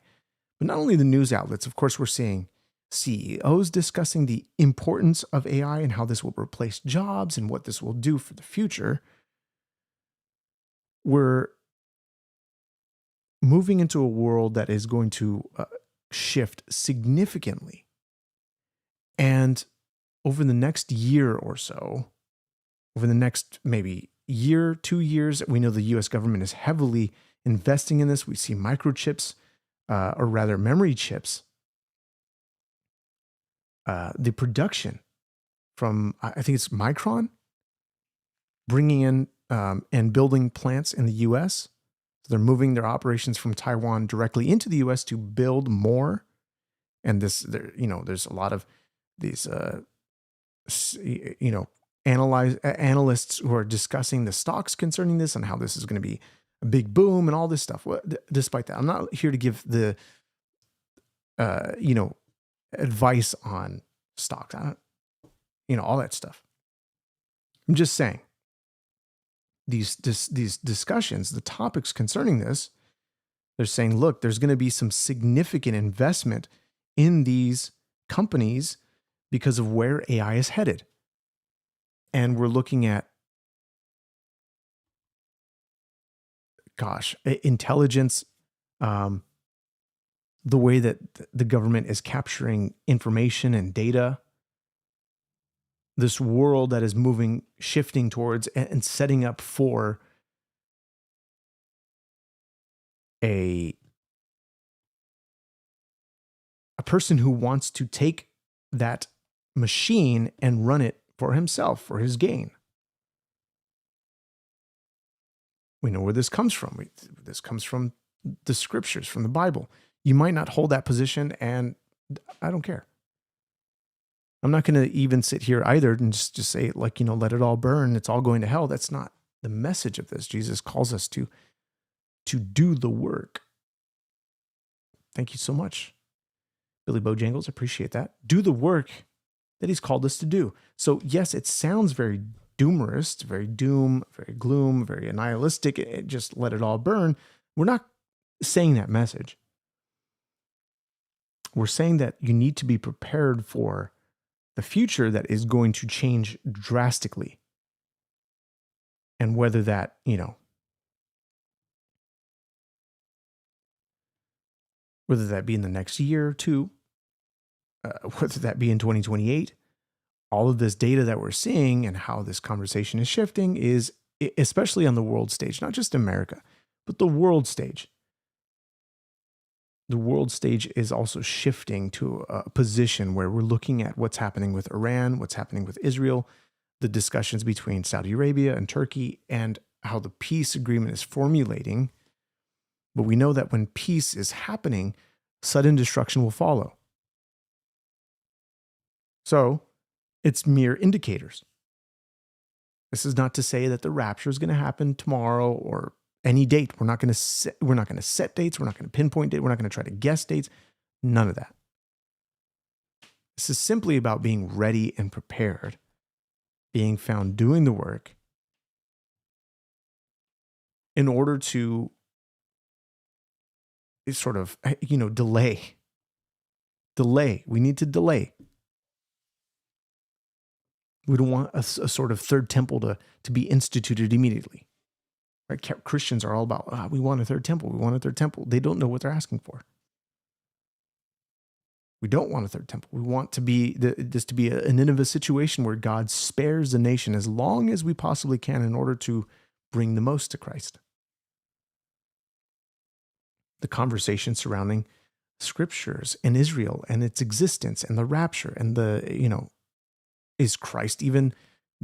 But not only the news outlets, of course, we're seeing CEOs discussing the importance of AI and how this will replace jobs and what this will do for the future. We're moving into a world that is going to shift significantly. And over the next year or so, over the next maybe year, 2 years, we know the US government is heavily investing in this. We see microchips, or rather memory chips. The production from, I think it's Micron, bringing in and building plants in the US. So they're moving their operations from Taiwan directly into the US to build more. And there's a lot of these, analysts who are discussing the stocks concerning this and how this is going to be a big boom and all this stuff. Well, despite that, I'm not here to give the, advice on stocks. All that stuff. I'm just saying these discussions, the topics concerning this, they're saying, look, there's going to be some significant investment in these companies because of where AI is headed. And we're looking at, intelligence, the way that the government is capturing information and data, this world that is moving, shifting towards and setting up for a person who wants to take that machine and run it for himself, for his gain. We know where this comes from. This comes from the scriptures, from the Bible. You might not hold that position, and I don't care. I'm not going to even sit here either and just say, like, let it all burn. It's all going to hell. That's not the message of this. Jesus calls us to do the work. Thank you so much, Billy Bojangles. Appreciate that. Do the work that he's called us to do. So yes, it sounds very doomerist, very doom, very gloom, very nihilistic. Just let it all burn. We're not saying that message. We're saying that you need to be prepared for the future that is going to change drastically. And whether that, whether that be in the next year or two, whether that be in 2028, all of this data that we're seeing and how this conversation is shifting is, especially on the world stage, not just America, but the world stage. The world stage is also shifting to a position where we're looking at what's happening with Iran, what's happening with Israel, the discussions between Saudi Arabia and Turkey, and how the peace agreement is formulating. But we know that when peace is happening, sudden destruction will follow. So it's mere indicators. This is not to say that the rapture is going to happen tomorrow or any date. We're not going to set dates. We're not going to pinpoint dates. We're not going to try to guess dates. None of that. This is simply about being ready and prepared, being found doing the work in order to sort of, delay. We need to delay. We don't want a sort of third temple to be instituted immediately. Right? Christians are all about, we want a third temple. We want a third temple. They don't know what they're asking for. We don't want a third temple. We want to be this to be a Nineveh situation where God spares the nation as long as we possibly can in order to bring the most to Christ. The conversation surrounding scriptures and Israel and its existence and the rapture and is Christ even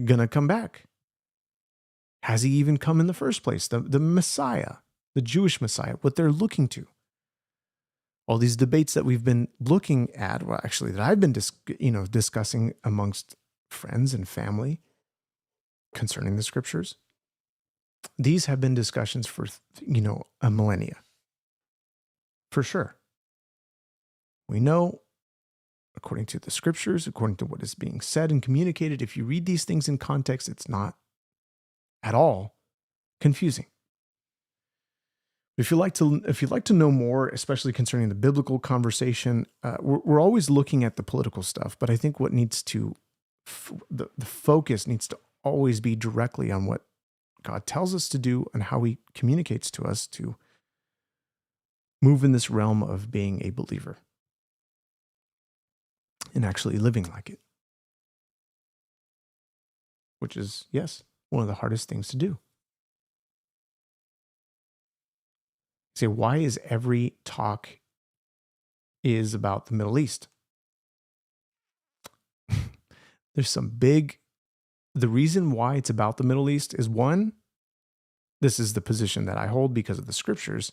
going to come back? Has he even come in the first place? The Messiah, the Jewish Messiah, what they're looking to. All these debates that we've been looking at, well, actually that I've been discussing amongst friends and family concerning the scriptures. These have been discussions for, a millennia. For sure. We know, according to the scriptures, according to what is being said and communicated, if you read these things in context, it's not at all confusing. If you'd like to know more, especially concerning the biblical conversation, we're always looking at the political stuff, but I think what needs to, the focus needs to always be directly on what God tells us to do and how he communicates to us to move in this realm of being a believer and actually living like it. Which is, yes, one of the hardest things to do. Say, why is every talk is about the Middle East? There's some the reason why it's about the Middle East is, one, this is the position that I hold because of the scriptures.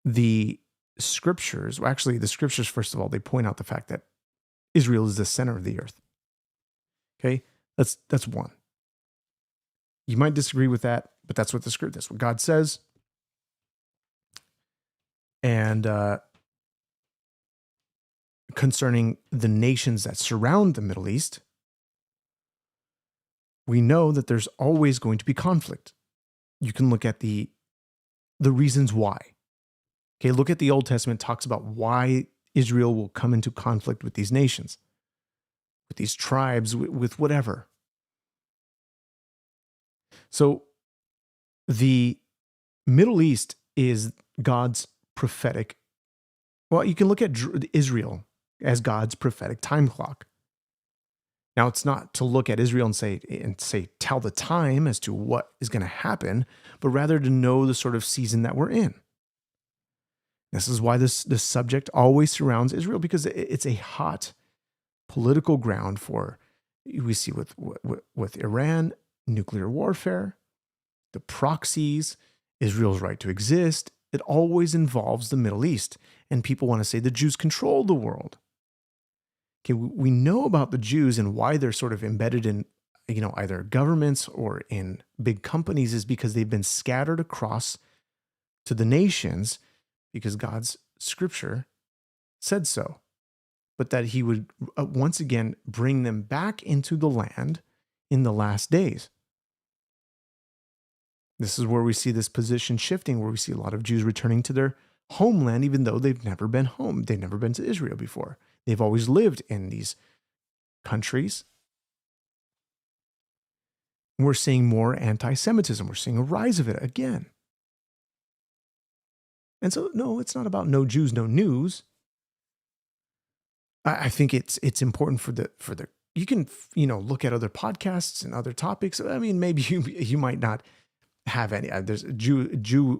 The scriptures, first of all, they point out the fact that Israel is the center of the earth. Okay, that's one. You might disagree with that, but that's what God says. And concerning the nations that surround the Middle East, we know that there's always going to be conflict. You can look at the reasons why. Okay, look at the Old Testament, talks about why Israel will come into conflict with these nations, with these tribes, with whatever. So the Middle East is God's prophetic. Well, you can look at Israel as God's prophetic time clock. Now, it's not to look at Israel and say, tell the time as to what is going to happen, but rather to know the sort of season that we're in. This is why this subject always surrounds Israel, because it's a hot political ground for, we see with Iran, nuclear warfare, the proxies, Israel's right to exist. It always involves the Middle East. And people want to say the Jews control the world. Okay, we know about the Jews and why they're sort of embedded in, either governments or in big companies is because they've been scattered across to the nations because God's scripture said so. But that he would once again bring them back into the land in the last days. This is where we see this position shifting, where we see a lot of Jews returning to their homeland, even though they've never been home. They've never been to Israel before. They've always lived in these countries. We're seeing more anti-Semitism. We're seeing a rise of it again. And so, no, it's not about no Jews, no news. I think it's important for the you can look at other podcasts and other topics. I mean, maybe you might not have any. There's Jewry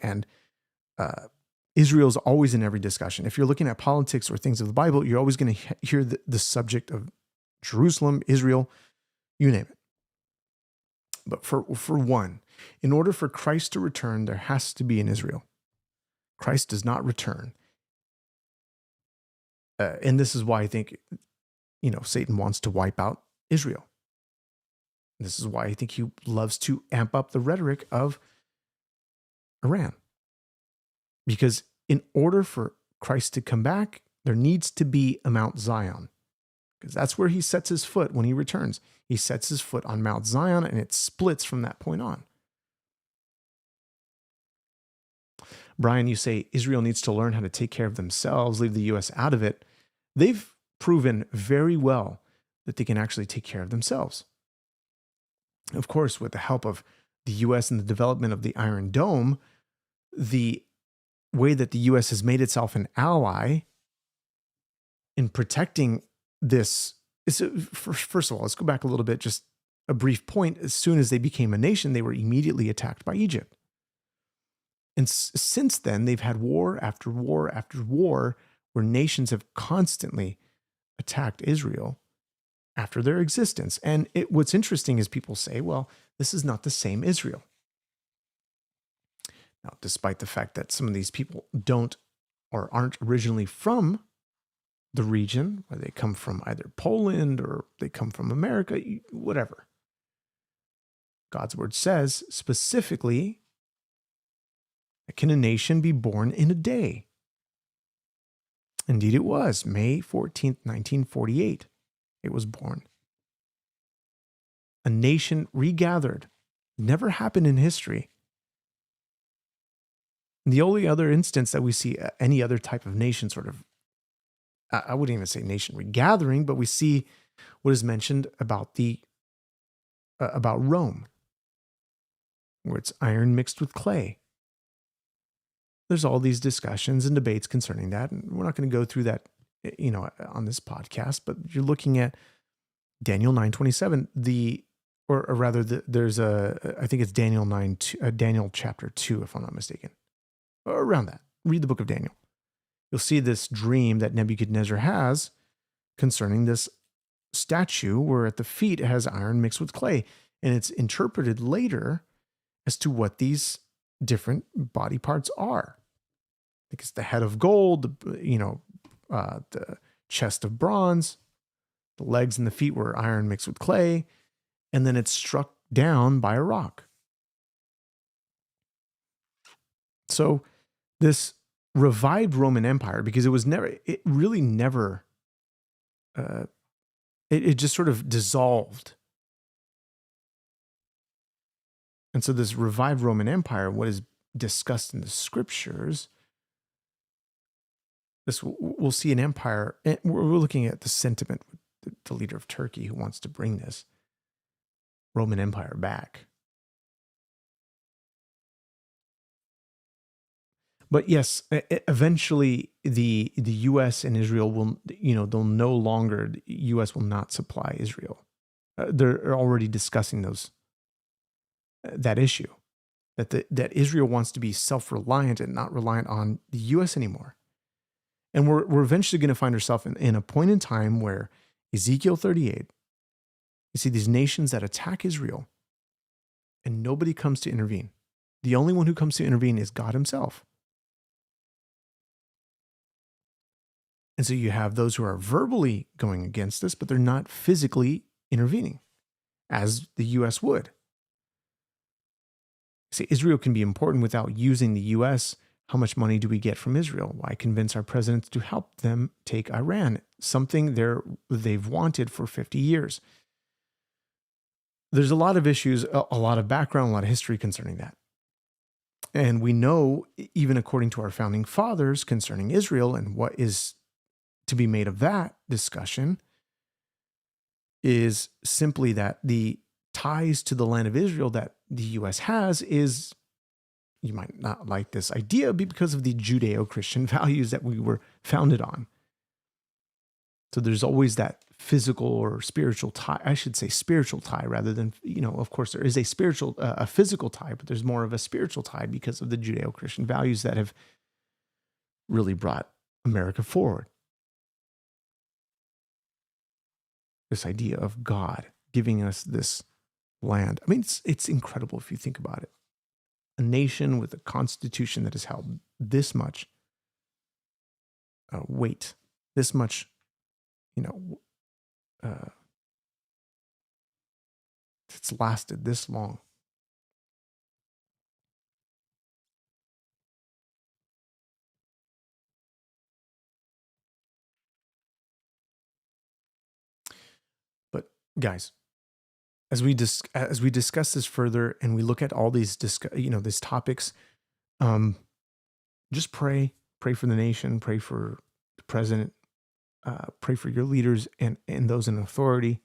and Israel's always in every discussion. If you're looking at politics or things of the Bible, you're always going to hear the subject of Jerusalem, Israel, you name it. But for one, in order for Christ to return, there has to be an Israel. Christ does not return. And this is why I think, Satan wants to wipe out Israel. This is why I think he loves to amp up the rhetoric of Iran. Because in order for Christ to come back, there needs to be a Mount Zion. Because that's where he sets his foot when he returns. He sets his foot on Mount Zion and it splits from that point on. Brian, you say Israel needs to learn how to take care of themselves, leave the U.S. out of it. They've proven very well that they can actually take care of themselves. Of course, with the help of the U.S. and the development of the Iron Dome, the way that the U.S. has made itself an ally in protecting this is, first of all, let's go back a little bit, just a brief point. As soon as they became a nation, they were immediately attacked by Egypt. And since then, they've had war after war after war where nations have constantly attacked Israel after their existence. And what's interesting is people say, well, this is not the same Israel. Now, despite the fact that some of these people don't or aren't originally from the region, or they come from either Poland or they come from America, whatever. God's word says specifically, can a nation be born in a day? Indeed it was. May 14th, 1948, it was born. A nation regathered. Never happened in history. The only other instance that we see any other type of nation sort of, I wouldn't even say nation regathering, but we see what is mentioned about about Rome, where it's iron mixed with clay. There's all these discussions and debates concerning that, and we're not going to go through that, on this podcast. But you're looking at Daniel 9:27. There's I think it's Daniel 9, Daniel chapter 2, if I'm not mistaken, or around that. Read the book of Daniel. You'll see this dream that Nebuchadnezzar has concerning this statue, where at the feet it has iron mixed with clay, and it's interpreted later as to what these different body parts are. I think it's the head of gold, the chest of bronze, the legs and the feet were iron mixed with clay, and then it's struck down by a rock. So this revived Roman Empire, because it just sort of dissolved. And so this revived Roman Empire, what is discussed in the scriptures, we'll see an empire. And we're looking at the sentiment with the leader of Turkey who wants to bring this Roman Empire back. But yes, eventually the U.S. and Israel will, they'll no longer, the U.S. will not supply Israel. They're already discussing that issue, that Israel wants to be self-reliant and not reliant on the U.S. anymore. And we're eventually going to find ourselves in a point in time where Ezekiel 38, you see these nations that attack Israel and nobody comes to intervene. The only one who comes to intervene is God himself. And so you have those who are verbally going against this, but they're not physically intervening, as the U.S. would. See, Israel can be important without using the U.S. How much money do we get from Israel? Why convince our presidents to help them take Iran? Something they've wanted for 50 years. There's a lot of issues, a lot of background, a lot of history concerning that. And we know, even according to our founding fathers concerning Israel and what is to be made of that discussion, is simply that the ties to the land of Israel that the U.S. has is, you might not like this idea, because of the Judeo-Christian values that we were founded on. So there's always that physical or spiritual tie, I should say spiritual tie rather than, of course there is a physical tie, but there's more of a spiritual tie because of the Judeo-Christian values that have really brought America forward. This idea of God giving us this land. I mean, it's incredible if you think about it. A nation with a constitution that has held this much weight, this much, it's lasted this long. But guys, as we discuss this further and we look at all these these topics, just pray for the nation, pray for the president, pray for your leaders and those in authority,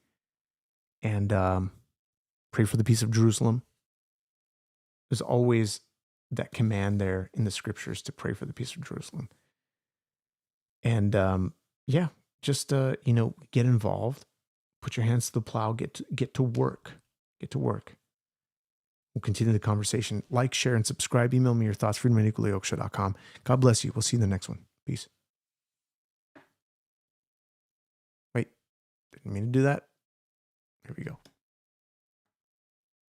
and pray for the peace of Jerusalem. There's always that command there in the scriptures to pray for the peace of Jerusalem. And just get involved. Put your hands to the plow, get to work. Get to work. We'll continue the conversation. Like, share, and subscribe. Email me your thoughts, freedomanequallyokshow.com. God bless you. We'll see you in the next one. Peace. Wait, didn't mean to do that. Here we go.